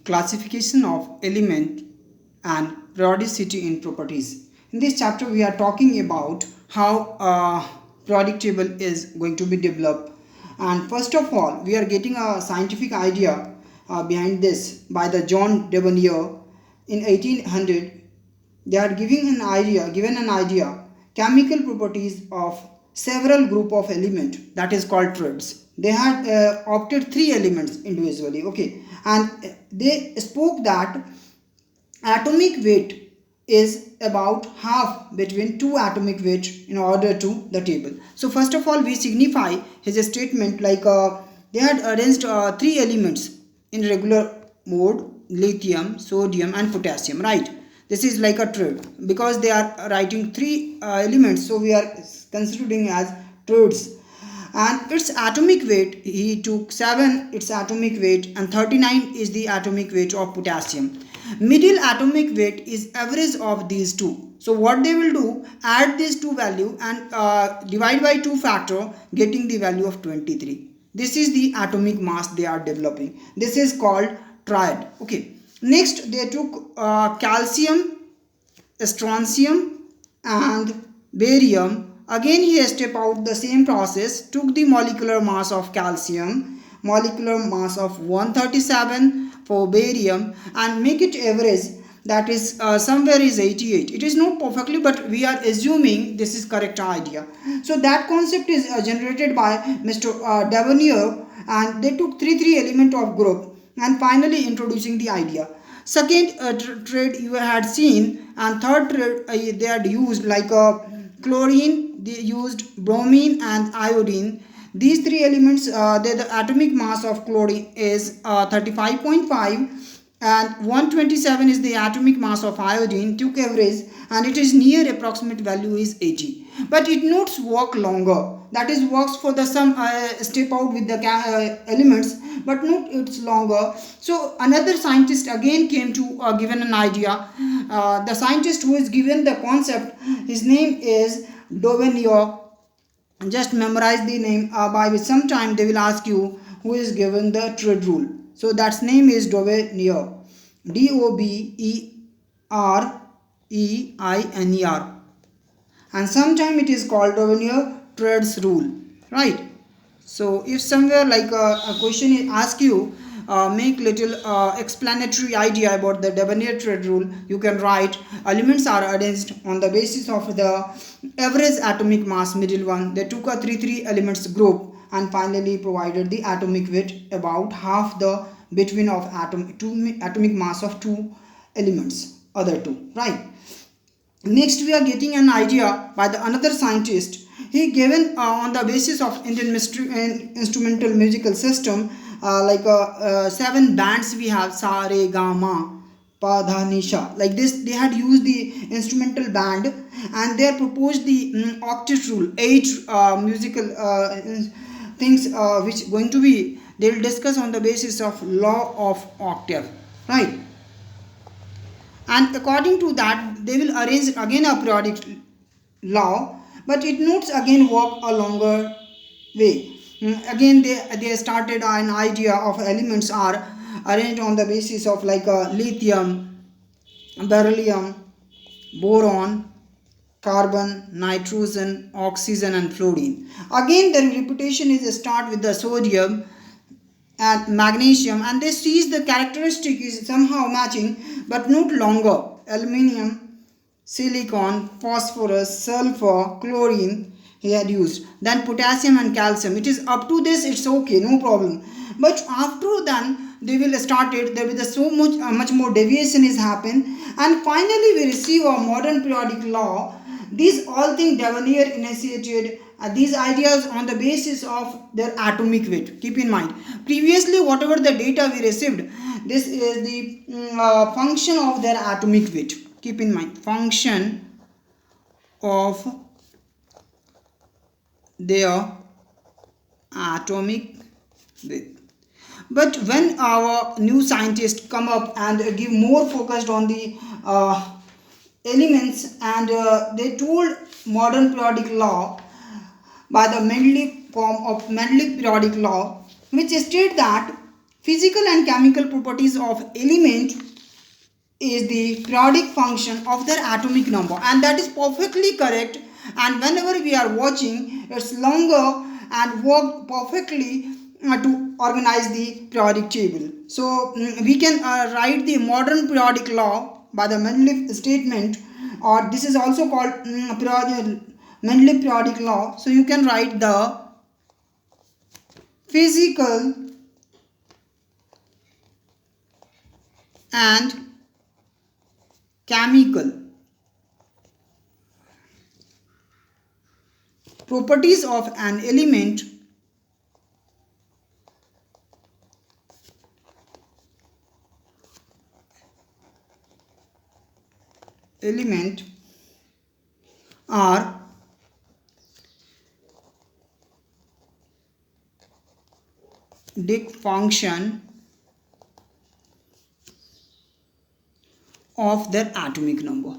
classification of element and periodicity in properties. In this chapter we are talking about how periodic table is going to be developed, and first of all we are getting a scientific idea behind this by the John Devonier in 1800. They are given an idea chemical properties of several group of element, that is called threads. They had opted three elements individually, okay, and they spoke that atomic weight is about half between two atomic weight in order to the table. So first of all we signify his statement like they had arranged three elements in regular mode: lithium, sodium and potassium, right? This is like a thread because they are writing three elements, so we are considering as threads. And its atomic weight, he took 7 its atomic weight, and 39 is the atomic weight of potassium. Middle atomic weight is average of these two. So what they will do, add these two value and divide by 2 factor, getting the value of 23. This is the atomic mass they are developing. This is called triad, okay. Next they took calcium, strontium and barium. Again he step out the same process, took the molecular mass of calcium, molecular mass of 137 for barium, and make it average, that is somewhere is 88. It is not perfectly, but we are assuming this is correct idea. So that concept is generated by Mr. Devonier, and they took three element of group and finally introducing the idea. Second trade you had seen, and third trade they had used like chlorine, they used bromine and iodine. These three elements, the atomic mass of chlorine is 35.5, and 127 is the atomic mass of iodine, took average, and it is near approximate value is 80. But it notes work longer, that is works for the some step out with the elements, but not it's longer. So another scientist again came to given an idea. The scientist who is given the concept, his name is Devonier. Just memorize the name, by which sometime they will ask you who is given the thread rule. So that's name is Devonier, Dobereiner, and sometime it is called Devonier threads rule, right? So if somewhere like a question is ask you, make little explanatory idea about the Devonier thread rule, you can write elements are arranged on the basis of the average atomic mass, middle one. They took a three elements group and finally provided the atomic weight about half the between of atomic mass of two elements, other two, right? Next we are getting an idea by the another scientist. He given on the basis of Indian instrumental musical system, like 7 bands we have: sa re ga ma pa dha ni sha. Like this they had used the instrumental band, and they proposed the octet rule, 8 musical things which going to be they will discuss on the basis of law of octave, right? And according to that they will arrange again a periodic law, but it notes again work a longer way. Again they started an idea of elements are arranged on the basis of like lithium, beryllium, boron, carbon, nitrogen, oxygen and fluorine. Again the repetition is start with the sodium and magnesium, and they sees the characteristic is somehow matching but not longer: aluminium, silicon, phosphorus, sulfur, chlorine he had used. Then potassium and calcium, it is up to this it's okay, no problem, but after then they will start it, there will be so much more deviation is happen, and finally we receive a modern periodic law. These all things Devonier initiated these ideas on the basis of their atomic weight. Keep in mind, previously whatever the data we received, this is the function of their atomic weight. Keep in mind, function of their atomic weight. But when our new scientists come up and give more focused on the elements, and they told modern periodic law by the Mendeleev form of Mendeleev periodic law, which state that Physical and chemical properties of element is the periodic function of their atomic number, and that is perfectly correct. And whenever we are watching, it's longer and work perfectly to organize the periodic table. So we can write the modern periodic law by the Mendeleev statement, or this is also called Mendeleev periodic law. So you can write the physical and chemical properties of an element are Dicke function of their atomic number.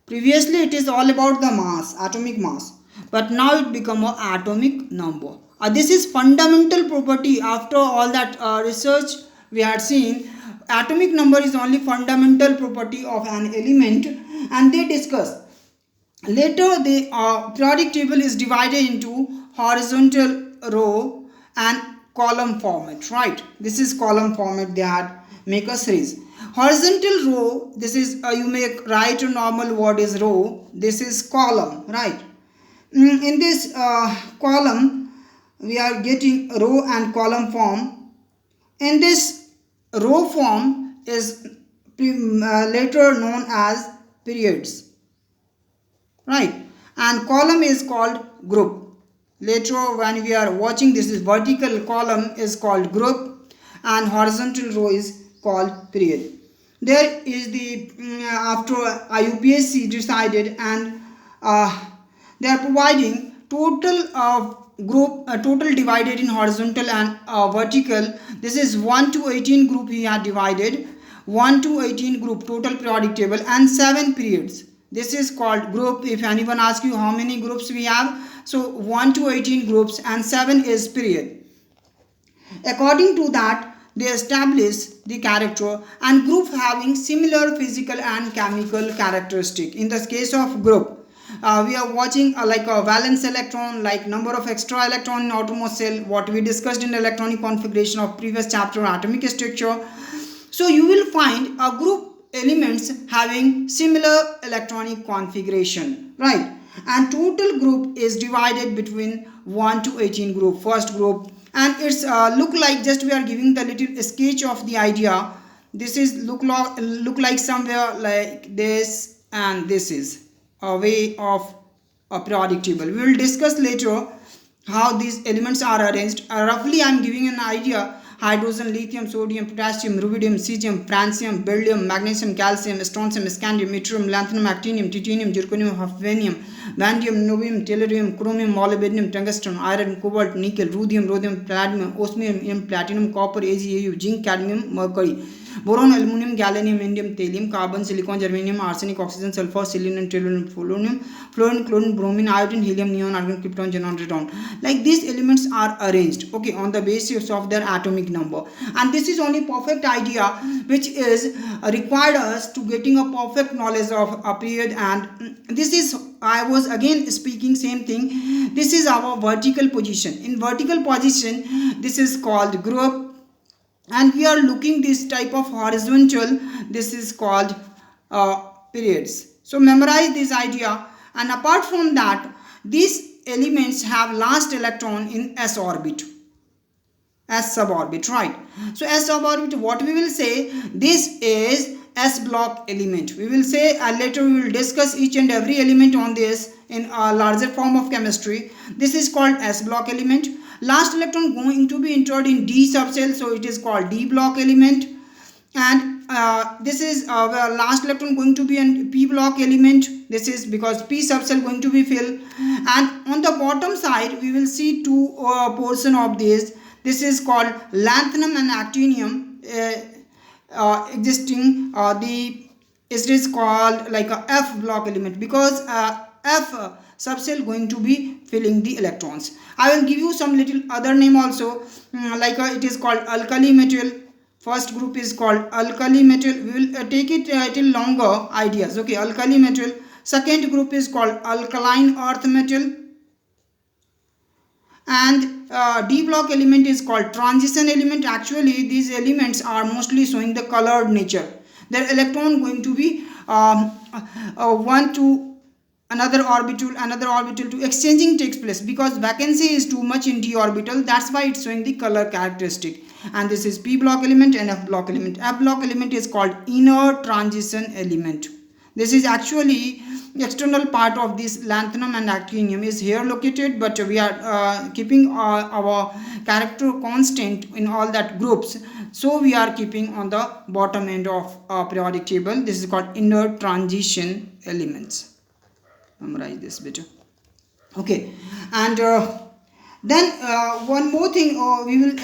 Previously it is all about the mass, atomic mass, but now it become a atomic number. This is fundamental property. After all that research we had seen, atomic number is only fundamental property of an element, and they discuss. Later the periodic table is divided into horizontal row and column format, right? This is column format. They had make a series. Horizontal row, this is you may write a normal word is row. This is column, right? In this column we are getting row and column form. In this row form is later known as periods, right? And column is called group. Later when we are watching, this is vertical column is called group, and horizontal row is called period. There is the after IUPAC decided, and they are providing total group total divided in horizontal and vertical. This is 1 to 18 group we are divided. 1 to 18 group total periodic table, and 7 periods. This is called group. If anyone asks you how many groups we have, so 1 to 18 groups and 7 is period. According to that, they establish the character and group having similar physical and chemical characteristic. In the case of group, we are watching like a valence electron, like number of extra electron in outermost shell, what we discussed in the electronic configuration of previous chapter, atomic structure. So you will find a group elements having similar electronic configuration, right? And total group is divided between 1 to 18 group, first group, and it's look like, just we are giving the little sketch of the idea. This is look like somewhere like this, and this is a way of a periodic table. We will discuss later how these elements are arranged. Roughly I am giving an idea: hydrogen, lithium, sodium, potassium, rubidium, cesium, francium, beryllium, magnesium, calcium, strontium, scandium, yttrium, lanthanum, actinium, titanium, zirconium, hafnium, vanadium, nobium, tellurium, chromium, molybdenum, tungsten, iron, cobalt, nickel, ruthenium, rhodium, palladium, osmium, platinum, copper, Ag, Au, zinc, cadmium, mercury, boron, aluminum, gallium, indium, thallium, carbon, silicon, germanium, arsenic, oxygen, sulfur, selenium, tellurium, polonium, fluorine, chlorine, bromine, iodine, helium, neon, argon, krypton, xenon, radon. Like these elements are arranged, okay, on the basis of their atomic number. And this is only perfect idea which is required us to getting a perfect knowledge of a period. And this is, I was again speaking same thing, this is our vertical position. In vertical position, this is called group, and we are looking this type of horizontal, this is called periods. So memorize this idea. And apart from that, these elements have last electron in s orbit, s suborbit, right? So s suborbit, what we will say, this is s block element. We will say later we will discuss each and every element on this in a larger form of chemistry. This is called s block element. Last electron going to be entered in d subshell, so it is called d block element. And this is last electron going to be an p block element. This is because p subshell going to be filled. And on the bottom side we will see two portion of this. This is called lanthanum and actinium existing. It is called like a f block element, because f subshell going to be filling the electrons. I will give you some little other name also, like it is called alkali metal, First group is called alkali metal. We will take it till longer ideas. Okay, alkali metal. Second group is called alkaline earth metal. And D block element is called transition element. Actually, these elements are mostly showing the colored nature. Their electron going to be one to another orbital to exchanging takes place, because vacancy is too much in d orbital. That's why it's showing the color characteristic. And this is p block element and f block element. F block element is called inner transition element. This is actually external part of this lanthanum and actinium is here located, but we are keeping our character constant in all that groups, so we are keeping on the bottom end of periodic table. This is called inner transition elements. Memorize this bit. Okay, and then one more thing we will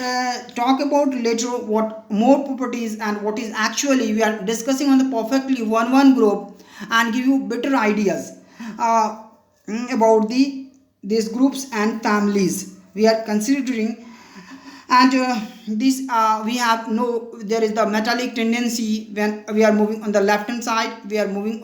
talk about later, what more properties and what is actually we are discussing on the perfectly one group, and give you better ideas about these groups and families we are considering. And this we have no, there is the metallic tendency. When we are moving on the left hand side, we are moving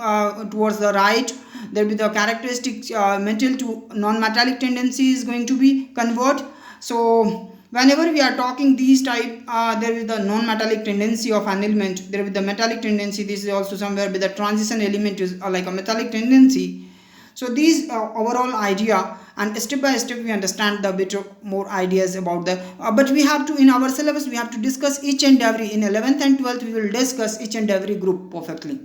towards the right, there will be the characteristic metal to non-metallic tendency is going to be convert. So whenever we are talking these type, there is the non-metallic tendency of an element, there will be the metallic tendency. This is also somewhere with the transition element is like a metallic tendency. So these overall idea, and step by step we understand the bit more ideas about the but we have to, in our syllabus we have to discuss each and every, in 11th and 12th we will discuss each and every group perfectly.